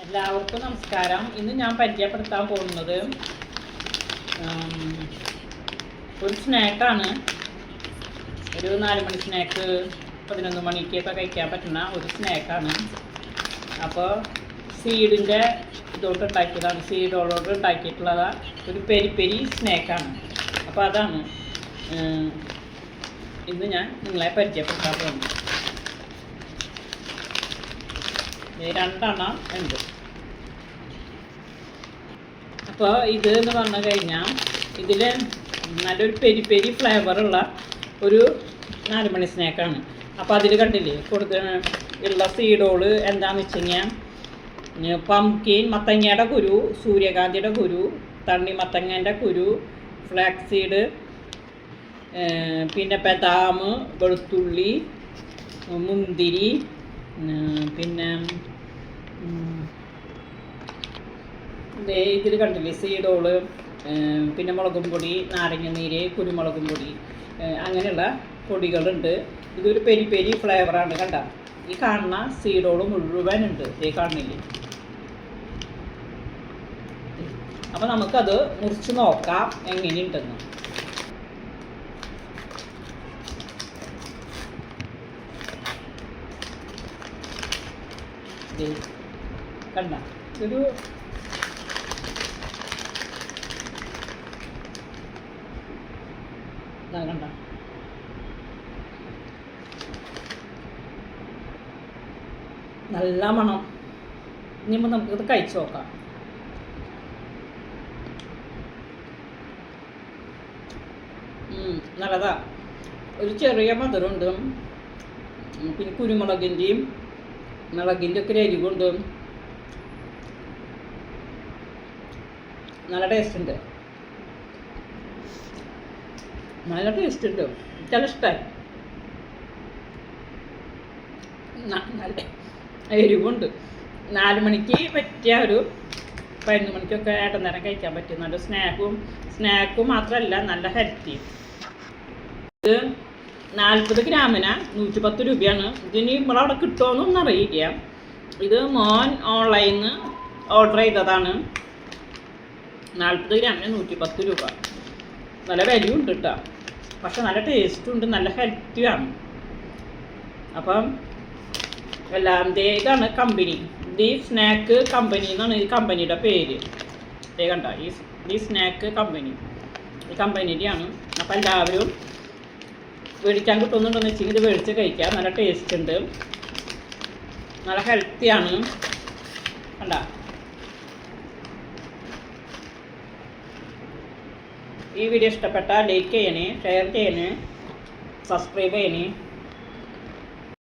എല്ലാവർക്കും നമസ്കാരം. ഇന്ന് ഞാൻ പരിചയപ്പെടുത്താൻ പോകുന്നത് ഒരു സ്നാക്കാണ്. ഒരു 4 മണി സ്നാക്ക്, 11 മണിക്കൊക്കെ കഴിക്കാൻ പറ്റുന്ന ഒരു സ്നാക്കാണ്. അപ്പോൾ സീഡിൻ്റെ ഇതോട്ട് ഉണ്ടാക്കിയതാണ്, സീഡോളോട്ട് ഉണ്ടാക്കിയിട്ടുള്ളത് ഒരു പെരി സ്നാക്കാണ്. അപ്പോൾ അതാണ് ഇന്ന് ഞാൻ നിങ്ങളെ പരിചയപ്പെടുത്താൻ പോകുന്നത്. 2 എണ്ണം ഉണ്ട്. അപ്പോൾ ഇത് എന്ന് പറഞ്ഞു കഴിഞ്ഞാൽ ഇതിൽ നല്ലൊരു പെരി ഫ്ലേവറുള്ള ഒരു 4 മണി സ്നാക്കാണ്. അപ്പോൾ അതിൽ കണ്ടില്ലേ ഉള്ള സീഡോള് എന്താണെന്ന് വെച്ച് കഴിഞ്ഞാൽ പംകിൻ, മത്തങ്ങയുടെ കുരു, സൂര്യകാന്തിയുടെ കുരു, തണ്ണിമത്തങ്ങൻ്റെ കുരു, ഫ്ലാക്സ് സീഡ്, പിന്നെ ബദാം, വെളുത്തുള്ളി, മുന്തിരി, പിന്നെ ഇതിൽ കണ്ടില്ലേ സീഡോള്, പിന്നെ മുളകും പൊടി, നാരങ്ങ നീര്, കുരുമുളകും പൊടി, അങ്ങനെയുള്ള പൊടികളുണ്ട്. ഇതൊരു പെരി ഫ്ലേവറാണ്. കണ്ട ഈ കാണുന്ന സീഡോള് മുഴുവനുണ്ട്, ഈ കാണുന്നില്ലേ. അപ്പോൾ നമുക്കത് മുറിച്ച് നോക്കാം എങ്ങനെയുണ്ടെന്ന്. കണ്ട ഒരു കണ്ട നല്ല മണം. ഇനിയിപ്പോൾ നമുക്കിത് കഴിച്ചു നോക്കാം. നല്ലതാ. ഒരു ചെറിയ മധുരമുണ്ട്, പിന്നെ കുരുമുളകിൻ്റെയും മുളകിൻ്റെ ഒക്കെ എരിവുണ്ട്. നല്ല ടേസ്റ്റ് ഉണ്ട്, നല്ല ടേസ്റ്റ് ഉണ്ട്. ചില ഇഷ്ടമായി. നല്ല എരിവുണ്ട്. 4 മണിക്ക് പറ്റിയ ഒരു 11 മണിക്കൊക്കെ നേരം കഴിക്കാൻ പറ്റും. നല്ല സ്നാക്കും മാത്രമല്ല, നല്ല ഹെൽത്തി. ഇത് 40 ഗ്രാമിന് 110 രൂപയാണ്. ഇതിന് നമ്മളവിടെ കിട്ടുമോന്നൊന്നും അറിയില്ല. ഇത് മോൻ ഓൺലൈനിൽ നിന്ന് ഓർഡർ ചെയ്തതാണ്. 40 ഗ്രാമിന് 110 രൂപ. നല്ല വിലയും ഉണ്ട് കേട്ടോ. പക്ഷെ നല്ല ടേസ്റ്റും ഉണ്ട്, നല്ല ഹെൽത്തിയാണ്. അപ്പം ഇതാണ് കമ്പനി. ദി സ്നാക്ക് കമ്പനി എന്നാണ് ഈ കമ്പനിയുടെ പേര്. കണ്ട ഈ സ്നാക്ക് കമ്പനി, ഈ കമ്പനിയുടെയാണ്. അപ്പം എല്ലാവരും മേടിക്കാൻ കിട്ടുന്നുണ്ടെന്ന് വെച്ചെങ്കിൽ ഇത് മേടിച്ച് കഴിക്കാം. നല്ല ടേസ്റ്റ് ഉണ്ട്, നല്ല ഹെൽത്തിയാണ്. കണ്ട ഈ വീഡിയോ ഇഷ്ടപ്പെട്ടാൽ ലൈക്ക് ചെയ്യണേ, ഷെയർ ചെയ്യണേ, സബ്സ്ക്രൈബ് ചെയ്യണേ.